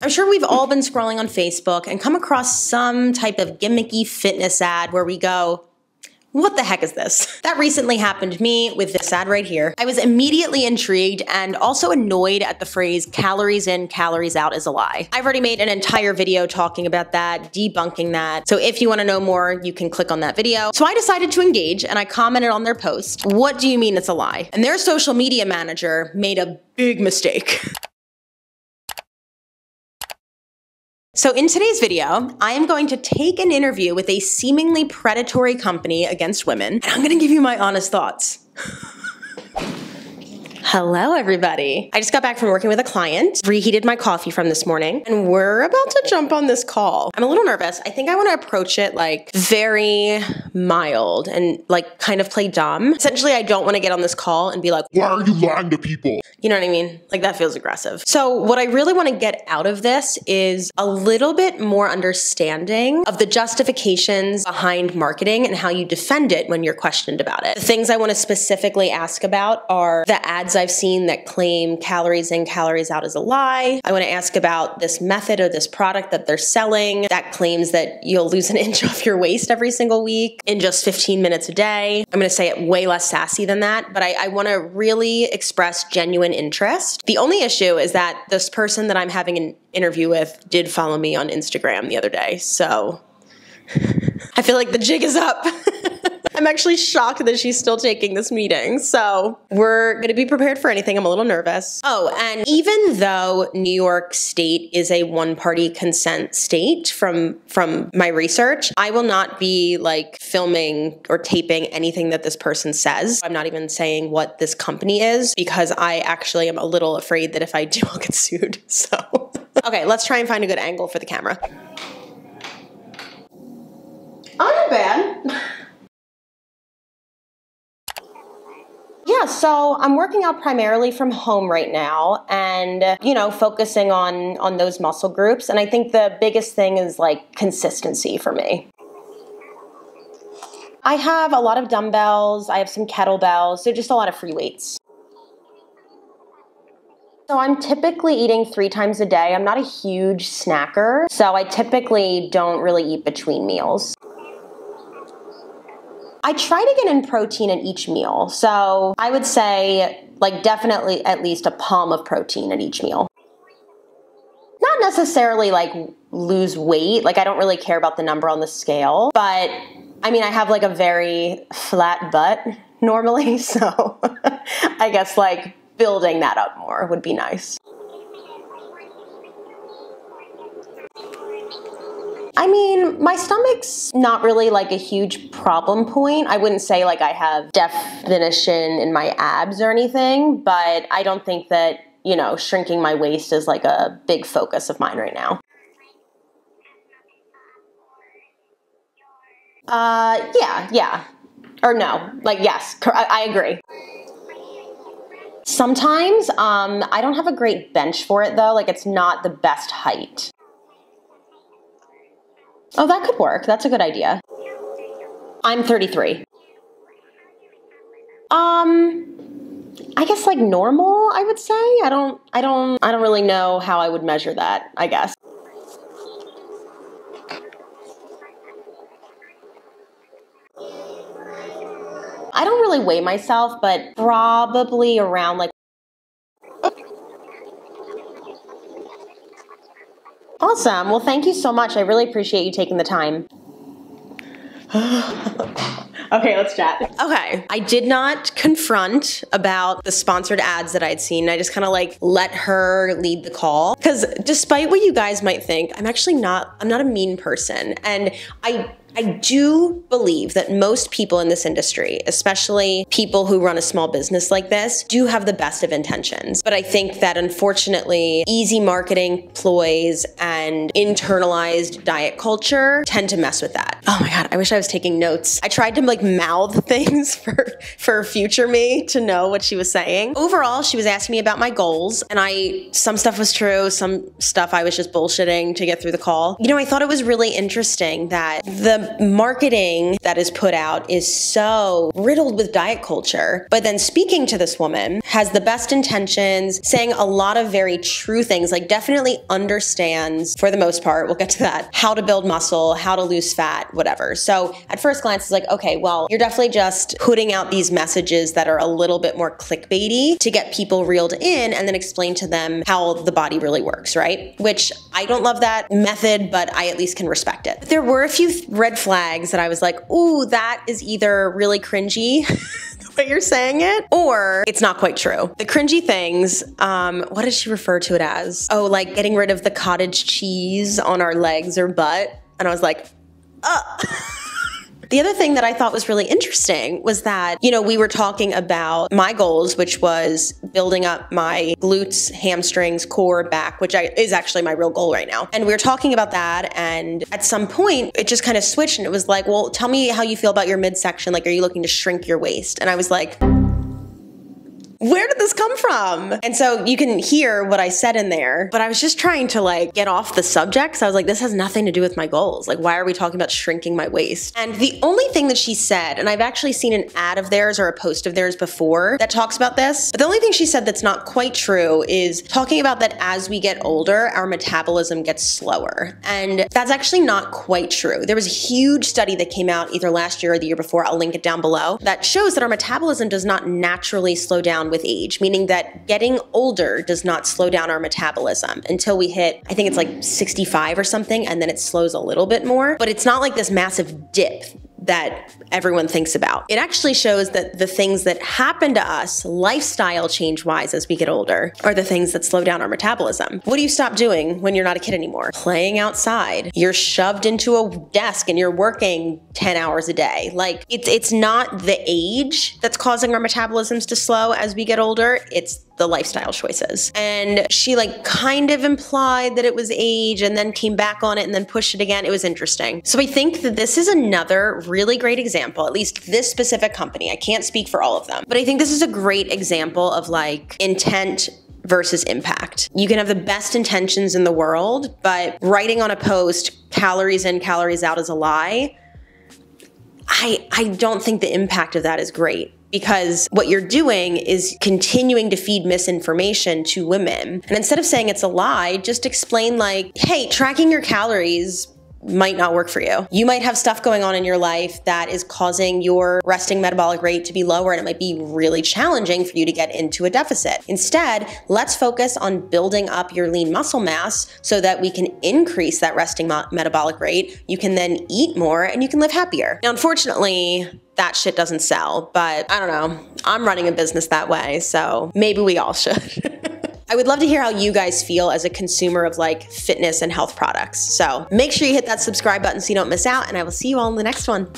I'm sure we've all been scrolling on Facebook and come across some type of gimmicky fitness ad where we go, what the heck is this? That recently happened to me with this ad right here. I was immediately intrigued and also annoyed at the phrase calories in, calories out is a lie. I've already made an entire video talking about that, debunking that. So if you want to know more, you can click on that video. So I decided to engage and I commented on their post. What do you mean it's a lie? And their social media manager made a big mistake. So in today's video, I am going to take an interview with a seemingly predatory company against women, and I'm gonna give you my honest thoughts. Hello, everybody. I just got back from working with a client, reheated my coffee from this morning, and we're about to jump on this call. I'm a little nervous. I think I want to approach it like very mild and like kind of play dumb. Essentially, I don't want to get on this call and be like, why are you lying to people? You know what I mean? Like that feels aggressive. So what I really want to get out of this is a little bit more understanding of the justifications behind marketing and how you defend it when you're questioned about it. The things I want to specifically ask about are the ads I've seen that claim calories in, calories out is a lie. I want to ask about this method or this product that they're selling that claims that you'll lose an inch off your waist every single week in just 15 minutes a day. I'm going to say it way less sassy than that, but I want to really express genuine interest. The only issue is that this person that I'm having an interview with did follow me on Instagram the other day, so I feel like the jig is up. I'm actually shocked that she's still taking this meeting. So we're going to be prepared for anything. I'm a little nervous. Oh, and even though New York State is a one-party consent state from my research, I will not be like filming or taping anything that this person says. I'm not even saying what this company is because I actually am a little afraid that if I do, I'll get sued. So, okay, let's try and find a good angle for the camera. Oh, not bad. Yeah, so I'm working out primarily from home right now and, focusing on those muscle groups. And I think the biggest thing is like consistency for me. I have a lot of dumbbells, I have some kettlebells, so just a lot of free weights. So I'm typically eating 3 times a day. I'm not a huge snacker, so I typically don't really eat between meals. I try to get in protein in each meal, so I would say like definitely at least a palm of protein at each meal. Not necessarily like lose weight, like I don't really care about the number on the scale, but I mean I have like a very flat butt normally, so I guess like building that up more would be nice. I mean, my stomach's not really like a huge problem point. I wouldn't say like I have definition in my abs or anything, but I don't think that, shrinking my waist is like a big focus of mine right now. Yeah. Or no, like yes, I agree. Sometimes, I don't have a great bench for it though, like it's not the best height. Oh, that could work. That's a good idea. I'm 33. I guess like normal, I would say. I don't really know how I would measure that, I guess. I don't really weigh myself, but probably around like Awesome. Well, thank you so much. I really appreciate you taking the time. Okay, let's chat. Okay, I did not confront about the sponsored ads that I'd seen. I just kind of like let her lead the call. Because despite what you guys might think, I'm not a mean person. And I do believe that most people in this industry, especially people who run a small business like this, do have the best of intentions. But I think that unfortunately, easy marketing ploys and internalized diet culture tend to mess with that. Oh my God, I wish I was taking notes. I tried to like mouth things for future me to know what she was saying. Overall, she was asking me about my goals and some stuff was true, some stuff I was just bullshitting to get through the call. I thought it was really interesting that the The marketing that is put out is so riddled with diet culture. But then speaking to this woman has the best intentions, saying a lot of very true things, like definitely understands, for the most part, we'll get to that, how to build muscle, how to lose fat, whatever. So at first glance, it's like, okay, well, you're definitely just putting out these messages that are a little bit more clickbaity to get people reeled in and then explain to them how the body really works, right? Which I don't love that method, but I at least can respect it. But there were a few red flags that I was like, ooh, that is either really cringy the way you're saying it, or it's not quite true. The cringy things, what did she refer to it as? Oh, like getting rid of the cottage cheese on our legs or butt. And I was like, The other thing that I thought was really interesting was that, we were talking about my goals, which was building up my glutes, hamstrings, core, back, which is actually my real goal right now. And we were talking about that. And at some point, it just kind of switched and it was like, well, tell me how you feel about your midsection. Like, are you looking to shrink your waist? And I was like, where did this come from? And so you can hear what I said in there, but I was just trying to get off the subject. So I was like, this has nothing to do with my goals. Like, why are we talking about shrinking my waist? And the only thing that she said, and I've actually seen an ad of theirs or a post of theirs before that talks about this, but the only thing she said that's not quite true is talking about that as we get older, our metabolism gets slower. And that's actually not quite true. There was a huge study that came out either last year or the year before, I'll link it down below, that shows that our metabolism does not naturally slow down with age, meaning that getting older does not slow down our metabolism until we hit, I think it's like 65 or something, and then it slows a little bit more, but it's not like this massive dip that everyone thinks about. It actually shows that the things that happen to us lifestyle change-wise as we get older are the things that slow down our metabolism. What do you stop doing when you're not a kid anymore? Playing outside. You're shoved into a desk and you're working 10 hours a day. Like, it's not the age that's causing our metabolisms to slow as we get older, it's the lifestyle choices. And she kind of implied that it was age and then came back on it and then pushed it again. It was interesting. So I think that this is another really great example, at least this specific company. I can't speak for all of them, but I think this is a great example of intent versus impact. You can have the best intentions in the world, but writing on a post, calories in, calories out is a lie. I don't think the impact of that is great. Because what you're doing is continuing to feed misinformation to women. And instead of saying it's a lie, just explain hey, tracking your calories might not work for you. You might have stuff going on in your life that is causing your resting metabolic rate to be lower, and it might be really challenging for you to get into a deficit. Instead, let's focus on building up your lean muscle mass so that we can increase that resting metabolic rate. You can then eat more and you can live happier. Now, unfortunately, that shit doesn't sell, but I don't know. I'm running a business that way, so maybe we all should. I would love to hear how you guys feel as a consumer of fitness and health products. So make sure you hit that subscribe button so you don't miss out, and I will see you all in the next one.